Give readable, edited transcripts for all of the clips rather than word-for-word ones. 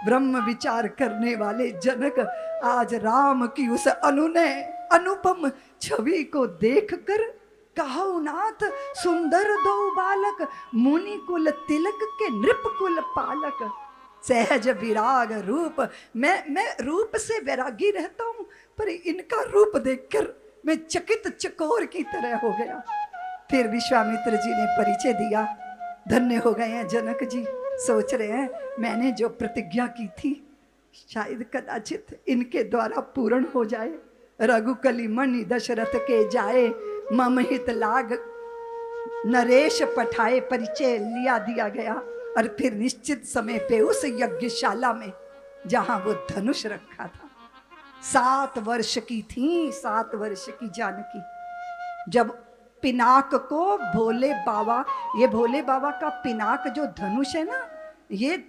ब्रह्म विचार करने वाले जनक आज राम की उस अनुपम छवि को देखकर कहौ नाथ सुंदर दो बालक, मुनि कुल तिलक के नृप कुल पालक। सहज विराग रूप, मैं रूप से वैरागी रहता हूँ, पर इनका रूप देखकर मैं चकित चकोर की तरह हो गया। फिर विश्वामित्र जी ने परिचय दिया। धन्य हो गए हैं जनक जी, सोच रहे हैं मैंने जो प्रतिज्ञा की थी शायद कदाचित इनके द्वारा पूर्ण हो जाए। रघुकली मणि दशरथ के जाए, मम हित लाग नरेश पठाए। परिचय लिया दिया गया और फिर निश्चित समय पे उस यज्ञशाला में जहां वो धनुष रखा था, 7 वर्ष की थी, 7 वर्ष की जानकी, जब पिनाक को भोले बाबा, ये भोले बाबा का पिनाक जो धनुष है ना, ये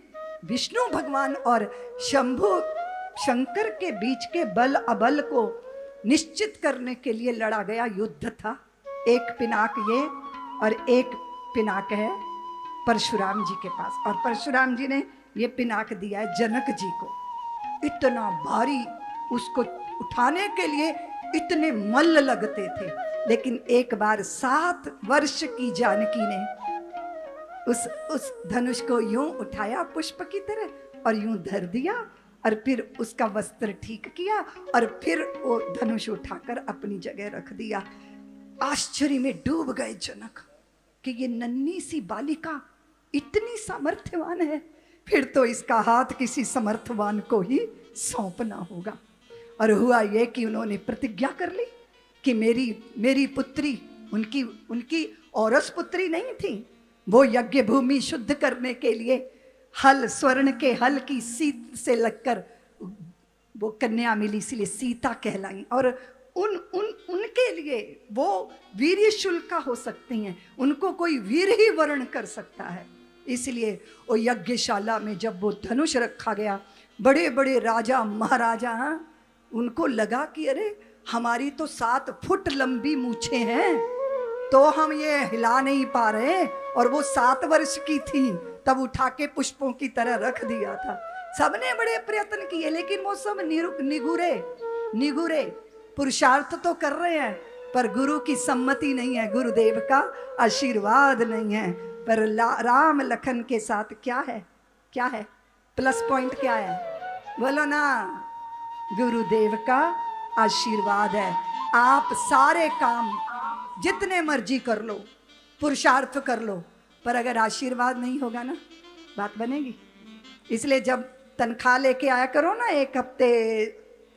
विष्णु भगवान और शंभु शंकर के बीच के बल अबल को निश्चित करने के लिए लड़ा गया युद्ध था। एक पिनाक ये और एक पिनाक है परशुराम जी के पास, और परशुराम जी ने ये पिनाक दिया है जनक जी को। इतना भारी, उसको उठाने के लिए इतने मल्ल लगते थे, लेकिन एक बार 7 वर्ष की जानकी ने उस धनुष को यूं उठाया पुष्प की तरह और यूं धर दिया, और फिर उसका वस्त्र ठीक किया और फिर वो धनुष उठाकर अपनी जगह रख दिया। आश्चर्य में डूब गए जनक कि ये नन्ही सी बालिका इतनी सामर्थ्यवान है, फिर तो इसका हाथ किसी समर्थवान को ही सौंपना होगा। और हुआ ये कि उन्होंने प्रतिज्ञा कर ली कि मेरी पुत्री, उनकी औरस पुत्री नहीं थी, वो यज्ञ भूमि शुद्ध करने के लिए हल, स्वर्ण के हल की सीत से लगकर वो कन्या मिली, इसलिए सीता कहलाई। और उनके लिए वो वीर्य शुल्का हो सकती हैं, उनको कोई वीर ही वर्ण कर सकता है। इसलिए वो यज्ञशाला में जब वो धनुष रखा गया, बड़े बड़े राजा महाराजा, उनको लगा कि अरे हमारी तो 7 फुट लंबी मूछें हैं, तो हम ये हिला नहीं पा रहे, और वो 7 वर्ष की थी तब उठा के पुष्पों की तरह रख दिया था। सबने बड़े प्रयत्न किए, लेकिन वो सब निगुरे पुरुषार्थ तो कर रहे हैं, पर गुरु की सम्मति नहीं है, गुरुदेव का आशीर्वाद नहीं है। पर राम लखन के साथ क्या है प्लस पॉइंट क्या है, बोलो ना, गुरुदेव का आशीर्वाद है। आप सारे काम जितने मर्जी कर लो, पुरुषार्थ कर लो, पर अगर आशीर्वाद नहीं होगा ना, बात बनेगी। इसलिए जब तनख्वाह लेके आया करो ना 1 हफ्ते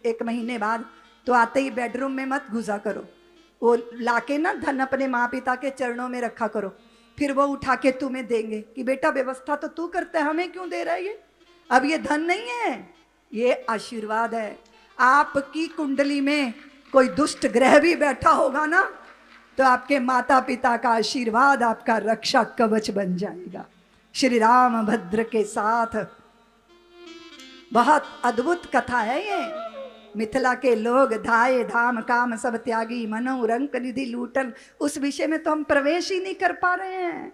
1 महीने बाद, तो आते ही बेडरूम में मत घुसा करो, वो लाके ना धन अपने माँ पिता के चरणों में रखा करो, फिर वो उठा के तुम्हें देंगे कि बेटा व्यवस्था तो तू करता है, हमें क्यों दे रहा है ये। अब ये धन नहीं है, ये आशीर्वाद है। आपकी कुंडली में कोई दुष्ट ग्रह भी बैठा होगा ना, तो आपके माता पिता का आशीर्वाद आपका रक्षा कवच बन जाएगा। श्री राम भद्र के साथ बहुत अद्भुत कथा है ये। मिथिला के लोग धाये धाम काम सब त्यागी, मनो रंक निधि लूटन, उस विषय में तो हम प्रवेश ही नहीं कर पा रहे हैं।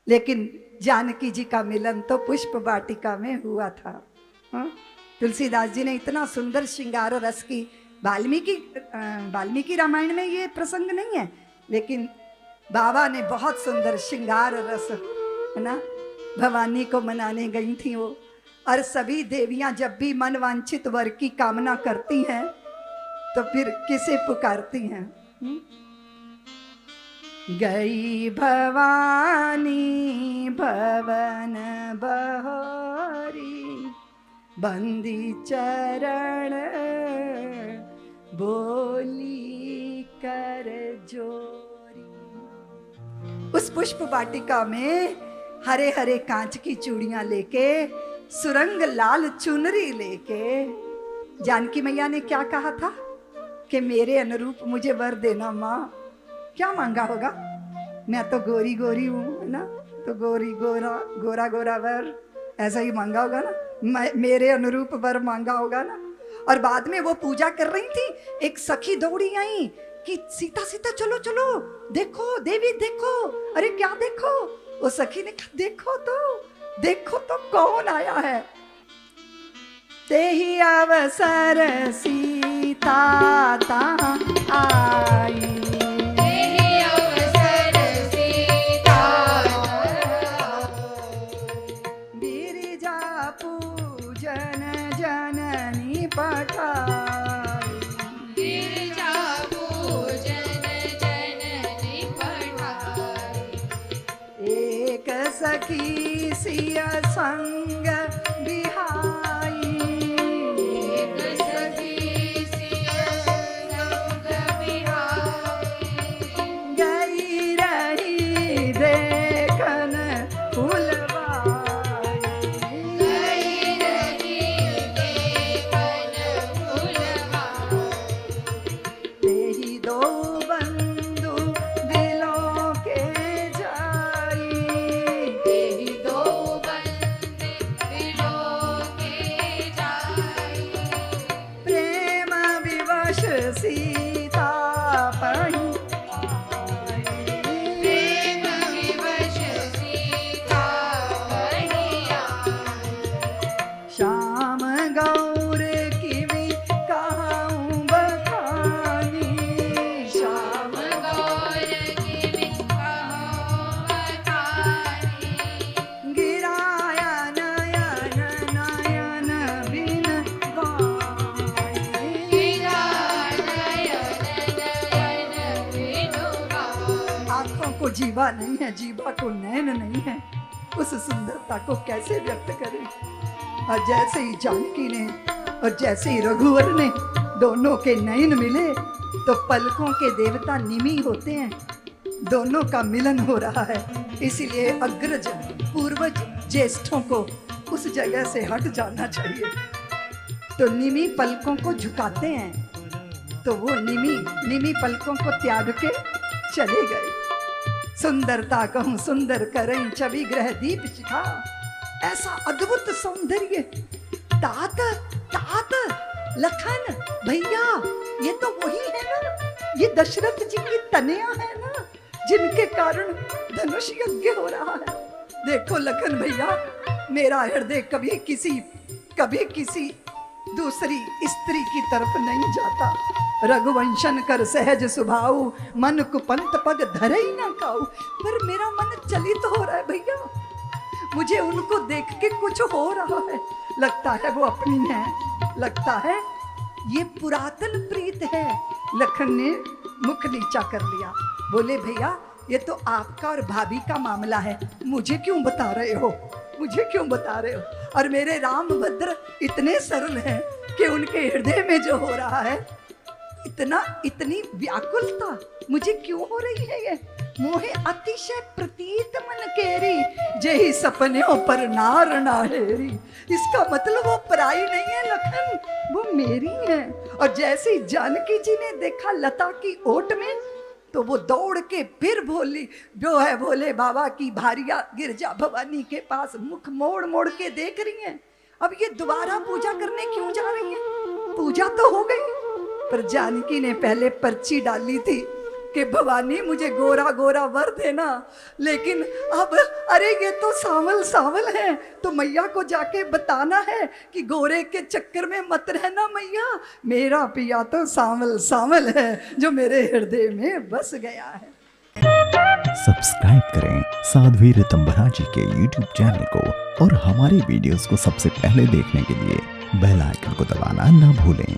लेकिन जानकी जी का मिलन तो पुष्प वाटिका में हुआ था। तुलसीदास जी ने इतना सुंदर श्रृंगार रस की, वाल्मीकि रामायण में ये प्रसंग नहीं है, लेकिन बाबा ने बहुत सुंदर श्रृंगार रस, है ना, भवानी को मनाने गई थी वो। और सभी देवियां जब भी मन वांछित वर की कामना करती हैं तो फिर किसे पुकारती हैं? गई भवानी भवन बहोरी, बंदी चरण बोली कर जोरी। उस पुष्प वाटिका में हरे हरे कांच की चूड़ियां लेके, सुरंग लाल चुनरी लेके जानकी मैया ने क्या कहा था कि मेरे अनुरूप मुझे वर देना माँ। क्या मांगा होगा? मैं तो गोरी गोरी हूँ, है ना, तो गोरी गोरा वर, ऐसा ही मांगा होगा ना, मेरे अनुरूप वर मांगा होगा ना। और बाद में वो पूजा कर रही थी, एक सखी दौड़ी आई कि सीता सीता चलो चलो, देखो देवी देखो। अरे क्या देखो? वो सखी ने कहा देखो तो कौन आया है। तेहि अवसर सीता तां आई। तेहि अवसर सीता गिरिजा पूजन जननी पठाई। गिरिजा पूजन जननी पठाई। एक सखी सिय संग बिहाई। एक सखी सिय संग बिहाई। गई रही देखन फुलवाई। गई रही देखन फुलवाई। तेहि दो बंधु दिलों के जाई। तेहि दो बंदे दिलों के जाई। प्रेम विवश सीता पही आई। प्रेम विवश सीता पही आई। श्याम गौर की भी कहूँ बखानी। श्याम गौर की बिकहूँ बखानी। गिराया नयन नयन बिन वाई। गिरा नयन नयन बिनुबाई। आंखों को जीवा नहीं है, जीवा को नैन नहीं है, उस सुंदरता को कैसे व्यक्त करें। और जैसे ही जानकी ने और जैसे ही रघुवर ने दोनों के नयन मिले तो पलकों के देवता निमि होते हैं, दोनों का मिलन हो रहा है। इसीलिए अग्रज पूर्वज ज्येष्ठों को उस जगह से हट जाना चाहिए। तो निमि पलकों को झुकाते हैं, तो वो निमि पलकों को त्याग के चले गए। सुंदरता कहूँ सुंदर करें छवि ग्रह दीप शिखा। ऐसा अद्भुत सौंदर्य। तात तात लखन भैया, ये तो वही है ना, ये दशरथ जी की तनया है ना, जिनके कारण धनुष यज्ञ हो रहा है। देखो लखन भैया, मेरा हृदय कभी किसी दूसरी स्त्री की तरफ नहीं जाता। रघुवंशन कर सहज सुभाऊ, मन कुपंत पग धरे ही ना खाऊ। पर मेरा मन चलित हो रहा है भैया, मुझे उनको देख के कुछ हो रहा है। लगता है वो अपनी है, लगता है ये पुरातन प्रीत है। लखन ने मुख नीचा कर लिया, बोले भैया ये तो आपका और भाभी का मामला है, मुझे क्यों बता रहे हो, मुझे क्यों बता रहे हो। और मेरे रामभद्र इतने सरल हैं कि उनके हृदय में जो हो रहा है, इतनी व्याकुलता मुझे क्यों हो रही है। ये मोहे अतिशय प्रतीत मन केरी, जेहि सपनों पर नार नाहेरी। इसका मतलब वो पराई नहीं है लखन, वो मेरी है। और जैसे ही जानकी जी ने देखा लता की ओट में, तो वो दौड़ के फिर बोली, जो है भोले बाबा की भारिया गिरजा भवानी के पास मुख मोड़ मोड़ के देख रही हैं। अब ये दोबारा पूजा करने क्यों जा रही हैं? पूजा तो हो गई, पर जानकी ने पहले पर्ची डाली थी कि भवानी मुझे गोरा गोरा वर देना, लेकिन अब अरे ये तो सांवल सांवल है, तो मैया को जाके बताना है कि गोरे के चक्कर में मत रहना मैया, मेरा पिया तो सांवल सांवल है जो मेरे हृदय में बस गया है। सब्सक्राइब करें साध्वी ऋतंभरा जी के YouTube चैनल को और हमारे वीडियोस को सबसे पहले देखने के लिए बेल आइकन को दबाना ना भूलें।